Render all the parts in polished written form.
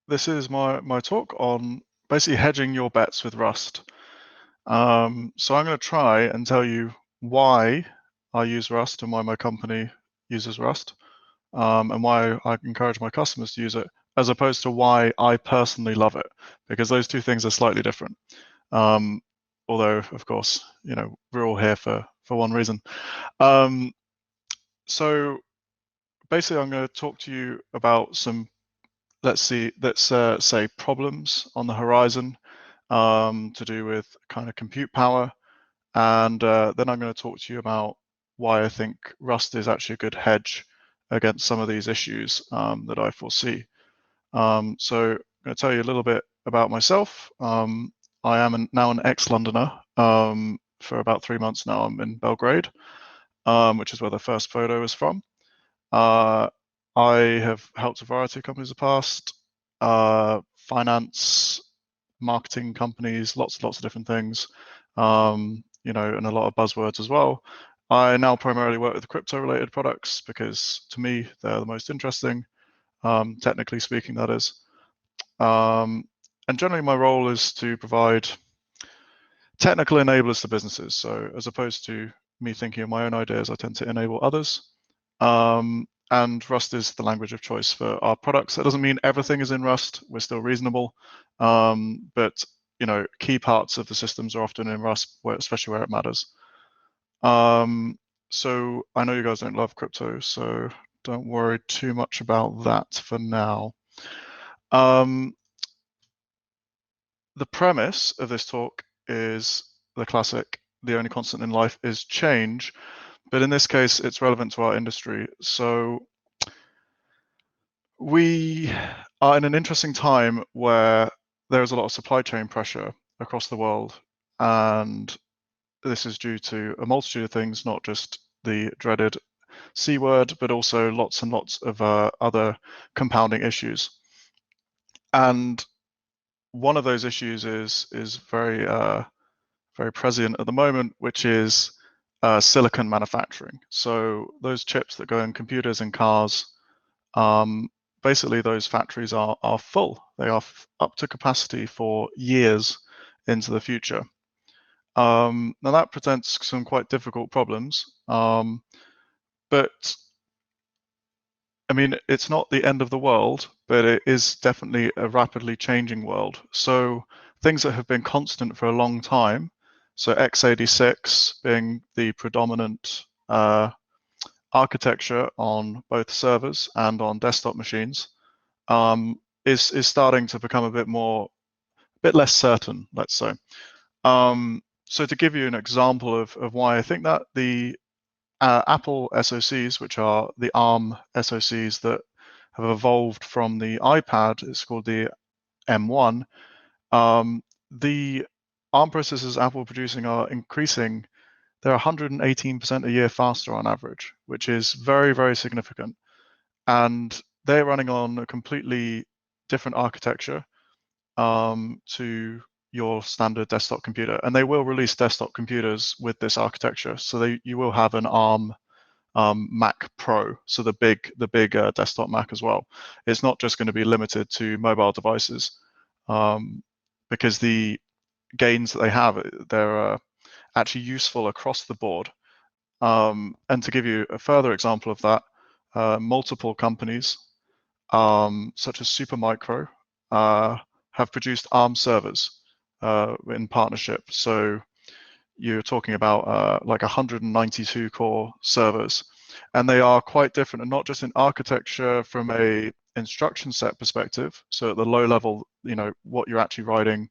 this is my talk on basically hedging your bets with Rust. So I'm going to try and tell you why I use Rust and why my company uses Rust, and why I encourage my customers to use it, as opposed to why I personally love it, because those two things are slightly different. Although, of course, we're all here for one reason. So basically, I'm going to talk to you about some, let's say problems on the horizon, to do with kind of compute power, and then I'm going to talk to you about why I think Rust is actually a good hedge against some of these issues that I foresee. So I'm going to tell you a little bit about myself. I am now an ex-Londoner. For about 3 months now, I'm in Belgrade, which is where the first photo is from. I have helped a variety of companies in the past, finance, marketing companies, lots and lots of different things, and a lot of buzzwords as well. I now primarily work with crypto-related products because, to me, they're the most interesting, technically speaking, that is. And generally, my role is to provide technical enablers to businesses. So as opposed to me thinking of my own ideas, I tend to enable others. And Rust is the language of choice for our products. That doesn't mean everything is in Rust. We're still reasonable, but key parts of the systems are often in Rust, especially where it matters. So I know you guys don't love crypto, so don't worry too much about that for now. The premise of this talk is the classic, the only constant in life is change, but in this case, it's relevant to our industry. So we are in an interesting time where there is a lot of supply chain pressure across the world, and this is due to a multitude of things, not just the dreaded C word, but also lots and lots of other compounding issues. And one of those issues is very very prescient at the moment, which is silicon manufacturing. So those chips that go in computers and cars, basically those factories are full. They are up to capacity for years into the future. Now that presents some quite difficult problems, but I mean, it's not the end of the world, but it is definitely a rapidly changing world. So things that have been constant for a long time, so x86 being the predominant architecture on both servers and on desktop machines, is starting to become a bit less certain, let's say. So to give you an example of why I think that, the Apple SoCs, which are the ARM SoCs that have evolved from the iPad, it's called the M1. The ARM processors Apple producing are increasing. They're 118% a year faster on average, which is very, very significant. And they're running on a completely different architecture to your standard desktop computer, and they will release desktop computers with this architecture. So you will have an ARM Mac Pro, so the big desktop Mac as well. It's not just going to be limited to mobile devices, because the gains that they have, they're actually useful across the board. And to give you a further example of that, multiple companies such as Supermicro have produced ARM servers in partnership. So you're talking about like 192 core servers, and they are quite different, and not just in architecture from a instruction set perspective. So at the low level, what you're actually writing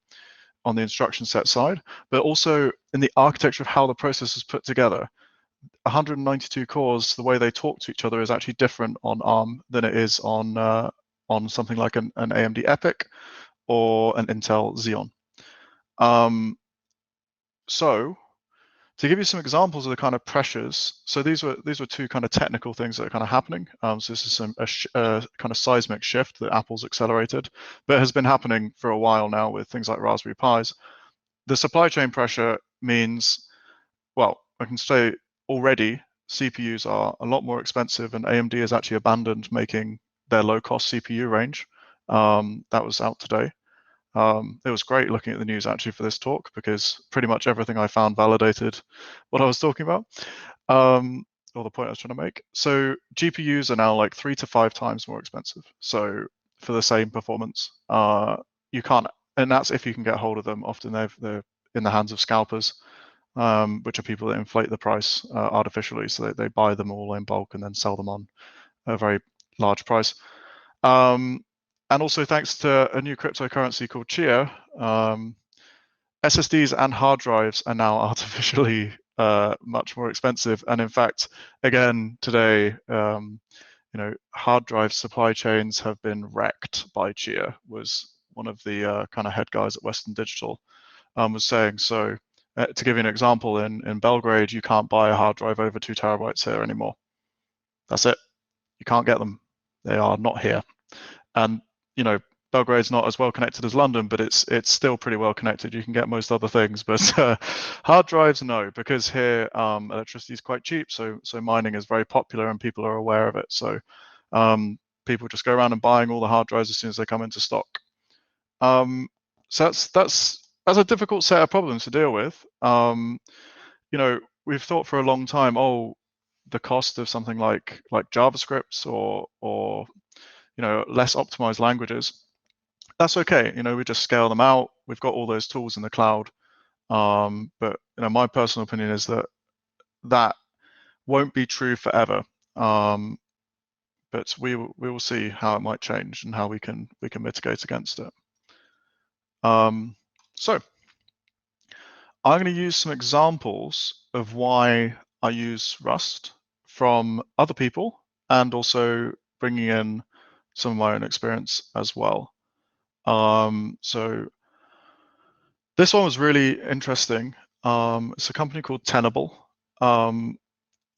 on the instruction set side, but also in the architecture of how the process is put together. 192 cores, the way they talk to each other is actually different on ARM than it is on something like an AMD EPYC or an Intel Xeon. So to give you some examples of the kind of pressures, so these were two kind of technical things that are kind of happening. So this is a kind of seismic shift that Apple's accelerated, but has been happening for a while now with things like Raspberry Pis. The supply chain pressure means, well, I can say already CPUs are a lot more expensive, and AMD has actually abandoned making their low-cost CPU range, That was out today. It was great looking at the news actually for this talk, because pretty much everything I found validated what I was talking about, or the point I was trying to make. So GPUs are now like 3 to 5 times more expensive. So for the same performance, you can't, and that's if you can get hold of them. Often they're in the hands of scalpers, which are people that inflate the price artificially. So they buy them all in bulk and then sell them on a very large price. And also thanks to a new cryptocurrency called Chia, SSDs and hard drives are now artificially much more expensive. And in fact, again, today, hard drive supply chains have been wrecked by Chia, was one of the kind of head guys at Western Digital was saying. So to give you an example, in Belgrade, you can't buy a hard drive over 2 terabytes here anymore. That's it. You can't get them. They are not here. And Belgrade's not as well connected as London, but it's still pretty well connected. You can get most other things, but hard drives, no, because here electricity is quite cheap, so mining is very popular and people are aware of it. So people just go around and buying all the hard drives as soon as they come into stock. So that's a difficult set of problems to deal with. We've thought for a long time, the cost of something like JavaScript or less optimized languages, that's okay. We just scale them out. We've got all those tools in the cloud. But my personal opinion is that won't be true forever. But we will see how it might change and how we can mitigate against it. So I'm going to use some examples of why I use Rust from other people, and also bringing in some of my own experience as well. So this one was really interesting. It's a company called Tenable, and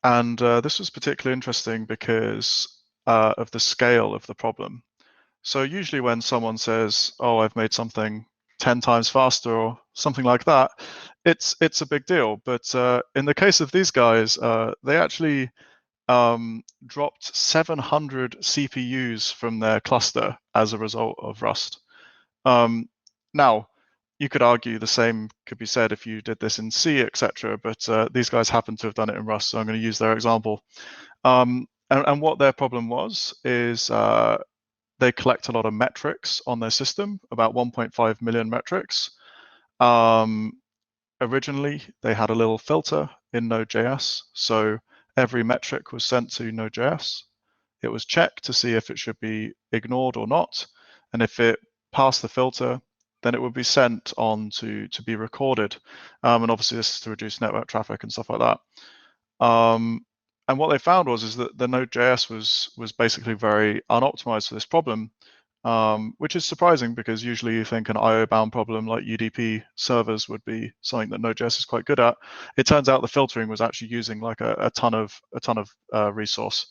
this was particularly interesting because of the scale of the problem. So usually when someone says, I've made something 10 times faster or something like that, it's a big deal. But in the case of these guys, they actually dropped 700 CPUs from their cluster as a result of Rust. Now, you could argue the same could be said if you did this in C, etc. But these guys happen to have done it in Rust, so I'm going to use their example. And what their problem was is they collect a lot of metrics on their system, about 1.5 million metrics. Originally, they had a little filter in Node.js, so every metric was sent to Node.js. It was checked to see if it should be ignored or not, and if it passed the filter, then it would be sent on to be recorded. And obviously this is to reduce network traffic and stuff like that. And what they found is that the Node.js was basically very unoptimized for this problem, which is surprising because usually you think an IO-bound problem like UDP servers would be something that Node.js is quite good at. It turns out the filtering was actually using like a ton of resource.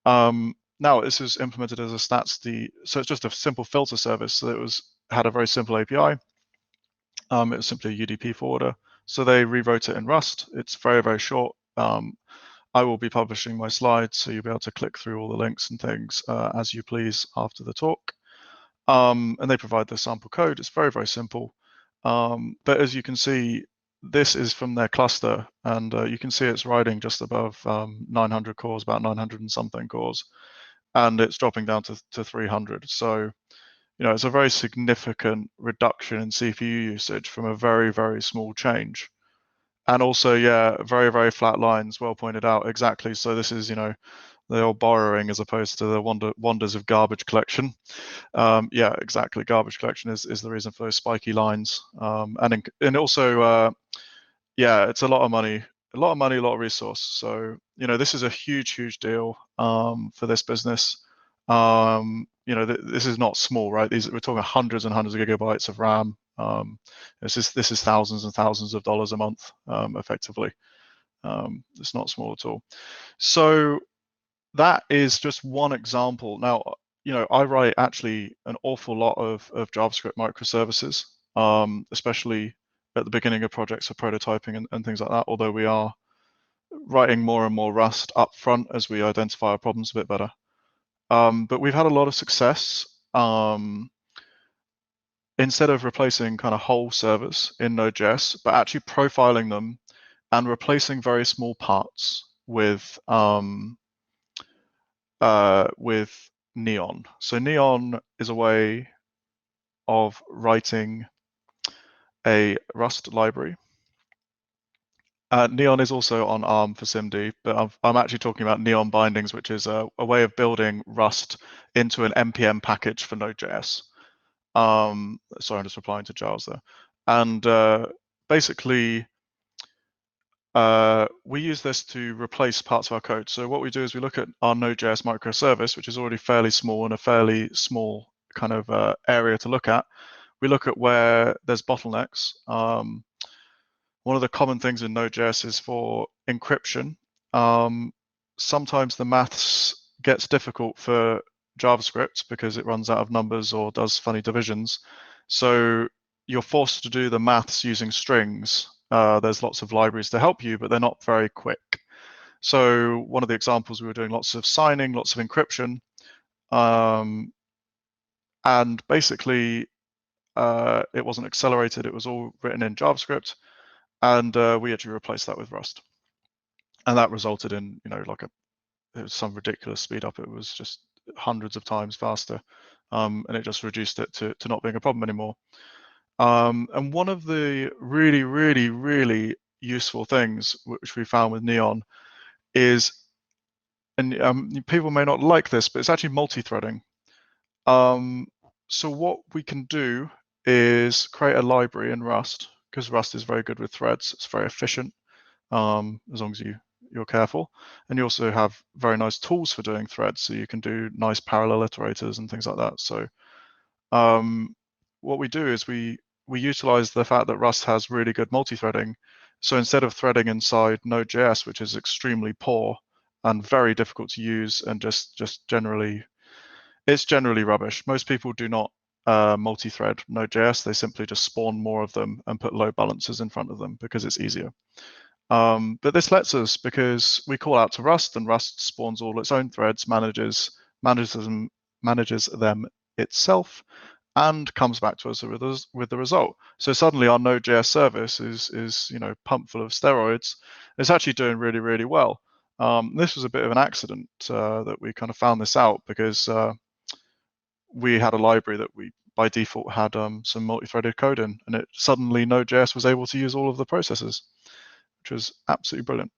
Now this is implemented as a statsd, so it's just a simple filter service. So it had a very simple API. It was simply a UDP forwarder. So they rewrote it in Rust. It's very, very short. I will be publishing my slides, so you'll be able to click through all the links and things as you please after the talk. And they provide the sample code. It's very, very simple. But as you can see, this is from their cluster, and you can see it's riding just above 900 cores, about 900 and something cores, and it's dropping down to 300. So, it's a very significant reduction in CPU usage from a very, very small change. And also, very, very flat lines, well pointed out, exactly. So this is, the old borrowing as opposed to the wonders of garbage collection. Yeah, exactly. Garbage collection is the reason for those spiky lines. And also, it's a lot of money, a lot of resource. So, this is a huge, huge deal for this business. This is not small, right? We're talking hundreds and hundreds of gigabytes of RAM. This is thousands and thousands of dollars a month, effectively. It's not small at all. So that is just one example. Now, I write actually an awful lot of JavaScript microservices, especially at the beginning of projects for prototyping and things like that, although we are writing more and more Rust up front as we identify our problems a bit better. But we've had a lot of success instead of replacing kind of whole servers in Node.js, but actually profiling them and replacing very small parts with Neon. So Neon is a way of writing a Rust library. Neon is also on ARM for SIMD, but I'm actually talking about Neon bindings, which is a way of building Rust into an NPM package for Node.js. Sorry, I'm just replying to Giles there. And basically, we use this to replace parts of our code. So what we do is we look at our Node.js microservice, which is already fairly small and a fairly small kind of area to look at. We look at where there's bottlenecks. One of the common things in Node.js is for encryption. Sometimes the maths gets difficult for JavaScript because it runs out of numbers or does funny divisions. So you're forced to do the maths using strings. There's lots of libraries to help you, but they're not very quick. So one of the examples, we were doing lots of signing, lots of encryption. And basically, it wasn't accelerated. It was all written in JavaScript. And we actually replaced that with Rust. And that resulted in, like it was some ridiculous speed up. It was just hundreds of times faster. And it just reduced it to not being a problem anymore. And one of the really, really, really useful things which we found with Neon is, and people may not like this, but it's actually multi-threading. So what we can do is create a library in Rust, because Rust is very good with threads. It's very efficient, as long as you're careful. And you also have very nice tools for doing threads, so you can do nice parallel iterators and things like that. So what we do is we utilize the fact that Rust has really good multi-threading. So instead of threading inside Node.js, which is extremely poor and very difficult to use and just generally, it's generally rubbish. Most people do not multi-thread Node.js. They simply just spawn more of them and put load balancers in front of them because it's easier. But this lets us, because we call out to Rust and Rust spawns all its own threads, manages them itself, and comes back to us with the result. So suddenly our Node.js service is pumped full of steroids. It's actually doing really, really well. This was a bit of an accident that we kind of found this out, because we had a library that we by default had some multi-threaded code in, and it suddenly Node.js was able to use all of the processes, which was absolutely brilliant.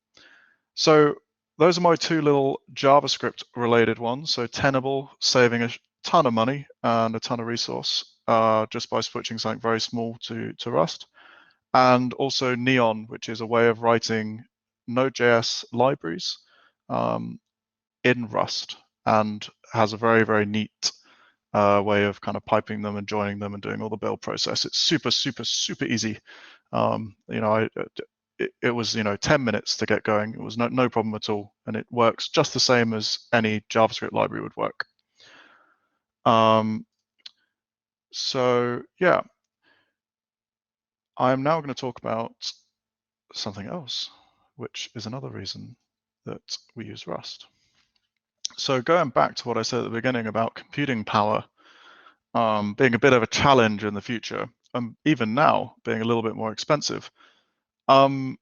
So those are my two little JavaScript related ones. So Tenable, saving a ton of money and a ton of resource just by switching something very small to Rust. And also Neon, which is a way of writing Node.js libraries in Rust, and has a very, very neat way of kind of piping them and joining them and doing all the build process. It's super, super, super easy. It was 10 minutes to get going. It was no problem at all, and it works just the same as any JavaScript library would work. So yeah, I'm now going to talk about something else, which is another reason that we use Rust. So going back to what I said at the beginning about computing power being a bit of a challenge in the future, and even now being a little bit more expensive. I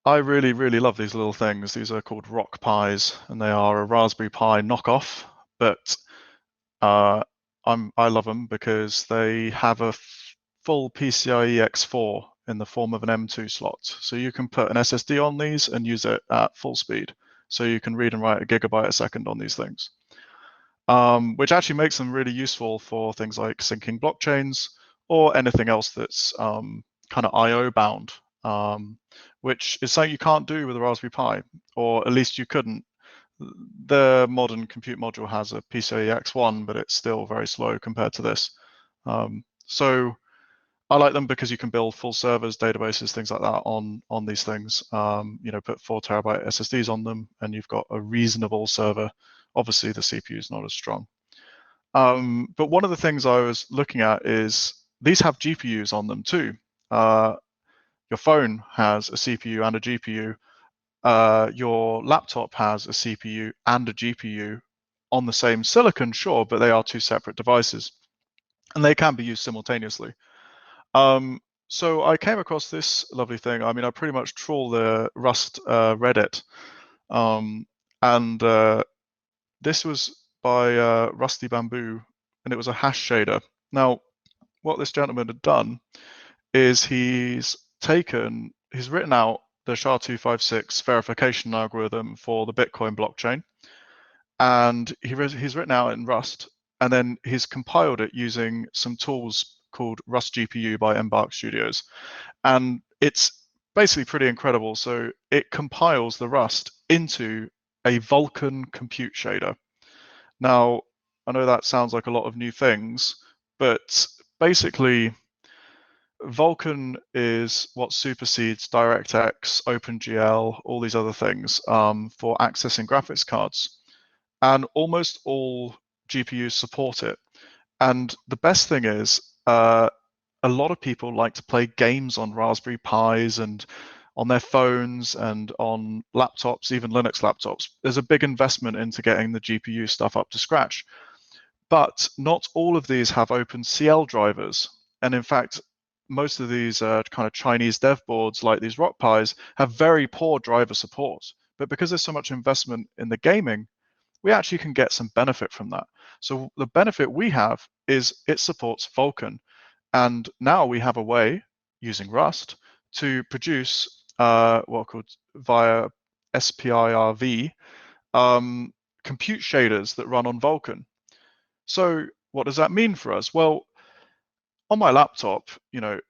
really, really love these little things. These are called Rock Pis, and they are a Raspberry Pi knockoff, but I love them because they have a full PCIe X4 in the form of an M2 slot. So you can put an SSD on these and use it at full speed. So you can read and write a gigabyte a second on these things, which actually makes them really useful for things like syncing blockchains or anything else that's kind of I/O bound, which is something you can't do with a Raspberry Pi, or at least you couldn't. The modern compute module has a PCIe X1, but it's still very slow compared to this. So I like them because you can build full servers, databases, things like that on these things. Put 4 terabyte SSDs on them, and you've got a reasonable server. Obviously, the CPU is not as strong. But one of the things I was looking at is these have GPUs on them too. Your phone has a CPU and a GPU. Your laptop has a CPU and a GPU on the same silicon, sure, but they are two separate devices, and they can be used simultaneously. So I came across this lovely thing. I mean, I pretty much trawl the Rust Reddit, and this was by Rusty Bamboo, and it was a hash shader. Now, what this gentleman had done is he's written out the SHA-256 verification algorithm for the Bitcoin blockchain, and he's written out in Rust, and then he's compiled it using some tools called Rust GPU by Embark Studios, and it's basically pretty incredible. So it compiles the Rust into a Vulkan compute shader. Now, I know that sounds like a lot of new things, but basically Vulkan is what supersedes DirectX, OpenGL, all these other things for accessing graphics cards. And almost all GPUs support it. And the best thing is, a lot of people like to play games on Raspberry Pis and on their phones and on laptops, even Linux laptops. There's a big investment into getting the GPU stuff up to scratch. But not all of these have OpenCL drivers. And in fact, most of these kind of Chinese dev boards, like these Rock Pis, have very poor driver support. But because there's so much investment in the gaming, we actually can get some benefit from that. So the benefit we have is it supports Vulkan. And now we have a way, using Rust, to produce what are called via SPIRV compute shaders that run on Vulkan. So what does that mean for us? Well, on my laptop,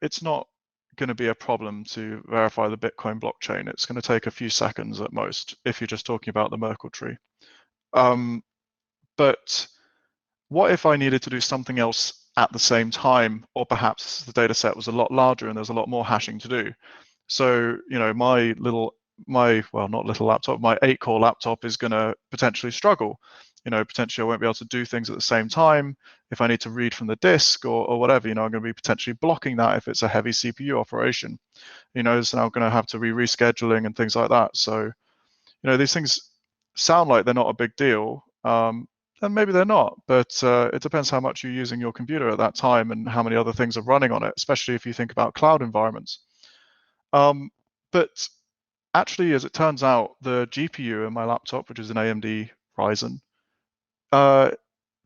it's not going to be a problem to verify the Bitcoin blockchain. It's going to take a few seconds at most if you're just talking about the Merkle tree. But what if I needed to do something else at the same time, or perhaps the data set was a lot larger and there's a lot more hashing to do? So, my not little laptop, my 8-core laptop is going to potentially struggle. Potentially I won't be able to do things at the same time. If I need to read from the disk or whatever, I'm going to be potentially blocking that if it's a heavy CPU operation. So now I'm going to have to be rescheduling and things like that. So, these things sound like they're not a big deal. And maybe they're not, but it depends how much you're using your computer at that time and how many other things are running on it, especially if you think about cloud environments. But actually, as it turns out, the GPU in my laptop, which is an AMD Ryzen,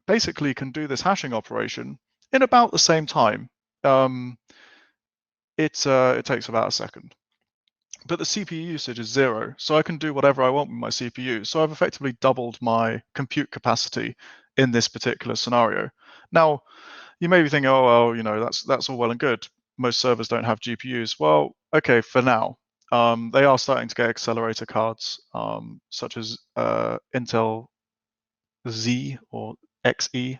basically can do this hashing operation in about the same time. It takes about a second. But the CPU usage is 0, so I can do whatever I want with my CPU. So I've effectively doubled my compute capacity in this particular scenario. Now, you may be thinking, oh, well, that's all well and good. Most servers don't have GPUs. Well, okay, for now. They are starting to get accelerator cards, such as Intel Z or XE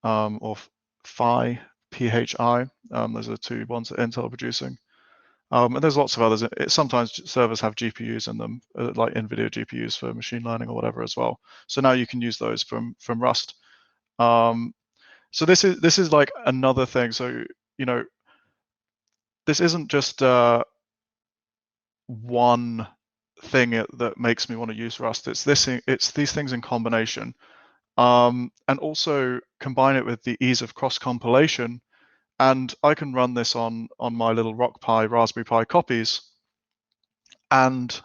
or Phi, PHI. Those are the two ones that Intel are producing. And there's lots of others. Sometimes servers have GPUs in them, like NVIDIA GPUs for machine learning or whatever as well. So now you can use those from Rust. So this is like another thing. So this isn't just one thing that makes me want to use Rust. It's these things in combination, and also combine it with the ease of cross compilation. And I can run this on my little Rock Pi, Raspberry Pi copies, and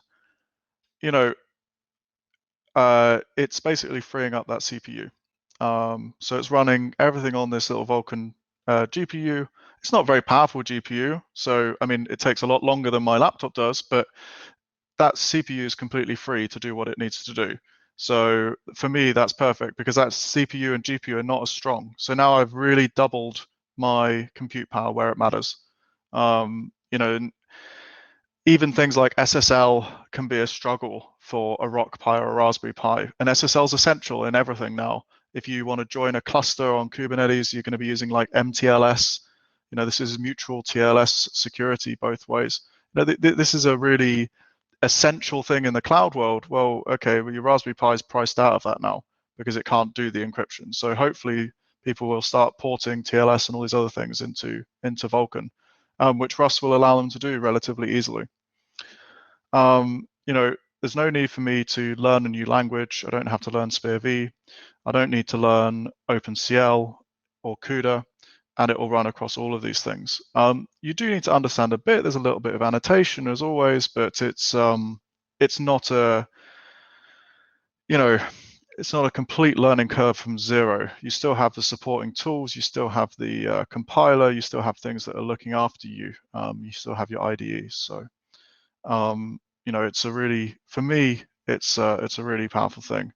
it's basically freeing up that CPU. So it's running everything on this little Vulkan GPU. It's not a very powerful GPU, so I mean it takes a lot longer than my laptop does, but that CPU is completely free to do what it needs to do. So for me, that's perfect because that CPU and GPU are not as strong. So now I've really doubled my compute power where it matters. Even things like SSL can be a struggle for a Rock Pi or a Raspberry Pi. And SSL is essential in everything now. If you want to join a cluster on Kubernetes, you're going to be using like MTLS. This is mutual TLS security both ways. This is a really essential thing in the cloud world. Well, okay, well, your Raspberry Pi is priced out of that now because it can't do the encryption. So hopefully people will start porting TLS and all these other things into Vulkan, which Rust will allow them to do relatively easily. there's no need for me to learn a new language. I don't have to learn SPIR-V. I don't need to learn OpenCL or CUDA, and it will run across all of these things. You do need to understand a bit. There's a little bit of annotation as always, but it's not a, you know, it's not a complete learning curve from zero. You still have the supporting tools, you still have the compiler, you still have things that are looking after you. You still have your IDEs. So, you know, it's a really, for me, it's a really powerful thing.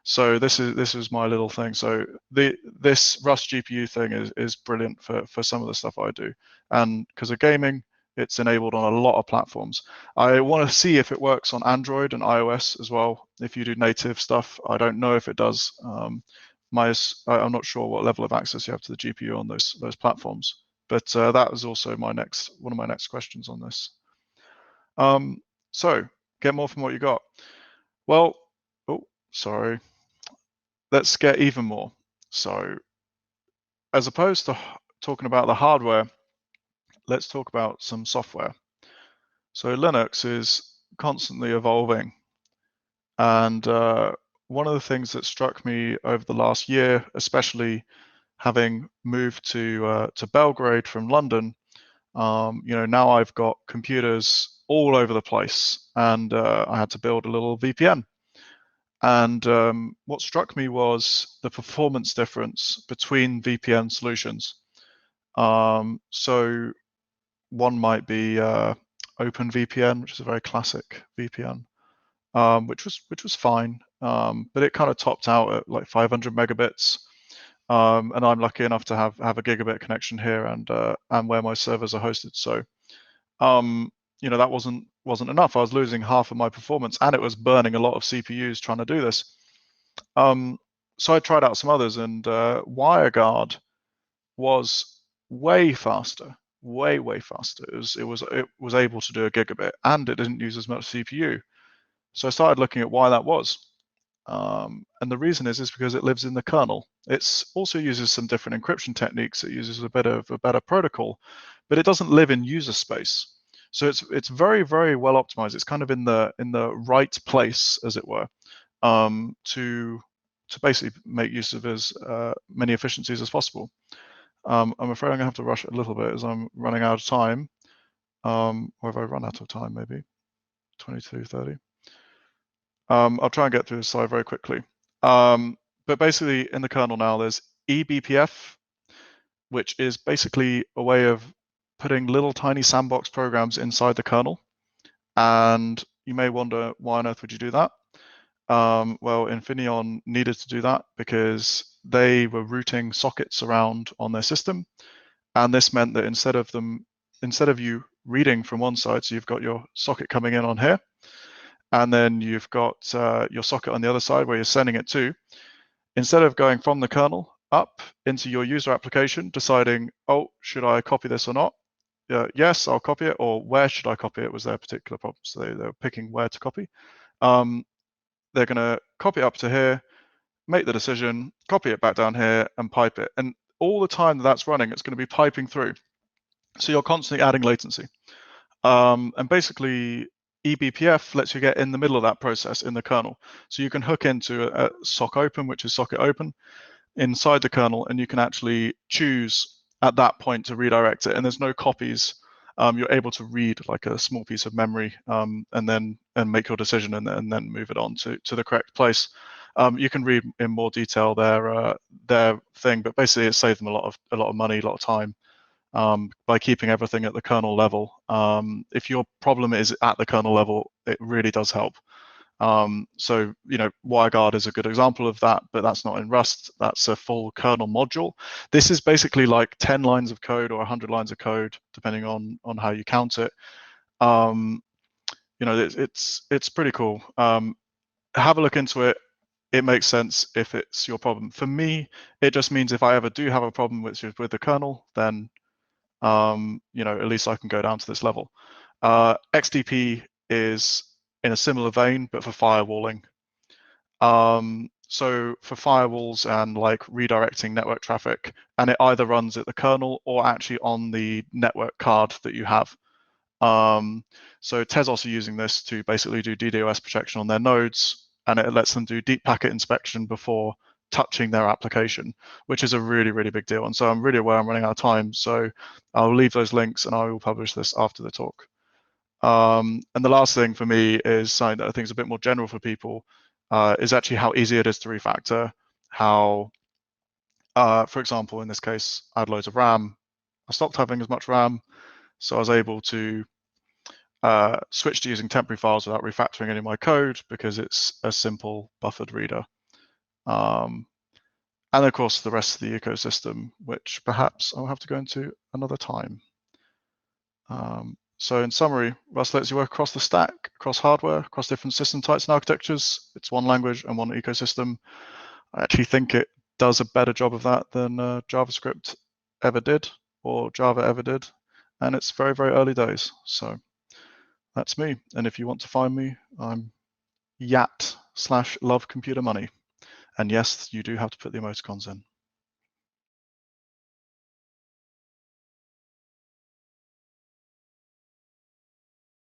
So this is my little thing. So this Rust GPU thing is brilliant for some of the stuff I do, and because of gaming, it's enabled on a lot of platforms. I want to see if it works on Android and iOS as well. If you do native stuff, I don't know if it does. I'm not sure what level of access you have to the GPU on those platforms. But that was also one of my next questions on this. So get more from what you got. Well, oh, sorry. Let's get even more. So as opposed to talking about the hardware, let's talk about some software. So Linux is constantly evolving. And one of the things that struck me over the last year, especially having moved to Belgrade from London, you know, now I've got computers all over the place, and I had to build a little VPN. And what struck me was the performance difference between VPN solutions. So one might be OpenVPN, which is a very classic VPN, which was fine, but it kind of topped out at like 500 megabits. And I'm lucky enough to have a gigabit connection here and where my servers are hosted. So you know, that wasn't enough. I was losing half of my performance, and it was burning a lot of CPUs trying to do this. So I tried out some others, and WireGuard was way faster, way faster. It was able to do a gigabit, and it didn't use as much CPU. So I started looking at why that was. And the reason is because it lives in the kernel. It also uses some different encryption techniques. It uses a better protocol, but it doesn't live in user space. So it's very well optimized. It's kind of in the right place, as it were, to basically make use of as many efficiencies as possible. I'm afraid I'm gonna have to rush a little bit as I'm running out of time. Or have I run out of time? Maybe 22:30. I'll try and get through this slide very quickly. But basically, in the kernel now, there's eBPF, which is basically a way of putting little tiny sandbox programs inside the kernel. And you may wonder, why on earth would you do that? Well, Infineon needed to do that because they were routing sockets around on their system. And this meant that instead of you reading from one side, so you've got your socket coming in on here, and then you've got your socket on the other side where you're sending it to, instead of going from the kernel up into your user application, deciding, oh, should I copy this or not? Yes, I'll copy it, or where should I copy it was their particular problem. So they were picking where to copy. They're going to copy it up to here, make the decision, copy it back down here, and pipe it. And all the time that's running, it's going to be piping through. So you're constantly adding latency. And basically, eBPF lets you get in the middle of that process in the kernel. So you can hook into a sock open, which is socket open, inside the kernel, and you can actually choose at that point to redirect it. And there's no copies. You're able to read like a small piece of memory and make your decision and then move it on to the correct place. You can read in more detail their thing, but basically it saved them a lot of money, a lot of time. By keeping everything at the kernel level. If your problem is at the kernel level, it really does help. So, you know, WireGuard is a good example of that, but that's not in Rust. That's a full kernel module. This is basically like 10 lines of code or 100 lines of code, depending on how you count it. You know, it's pretty cool. Have a look into it. It makes sense if it's your problem. For me, it just means if I ever do have a problem with the kernel, then you know, at least I can go down to this level. XDP is in a similar vein, but for firewalling. So for firewalls and like redirecting network traffic, and it either runs at the kernel or actually on the network card that you have. So Tezos are using this to basically do DDoS protection on their nodes, and it lets them do deep packet inspection before touching their application, which is a really, really big deal. And so I'm really aware I'm running out of time, so I'll leave those links and I will publish this after the talk. And the last thing for me is something that I think is a bit more general for people, is actually how easy it is to refactor. How, for example, in this case, I had loads of RAM. I stopped having as much RAM, so I was able to switch to using temporary files without refactoring any of my code because it's a simple buffered reader. And of course, the rest of the ecosystem, which perhaps I'll have to go into another time. So in summary, Rust lets you work across the stack, across hardware, across different system types and architectures. It's one language and one ecosystem. I actually think it does a better job of that than JavaScript ever did or Java ever did. And it's very, very early days. So that's me. And if you want to find me, I'm Yat/love computer money. And yes, you do have to put the emoticons in.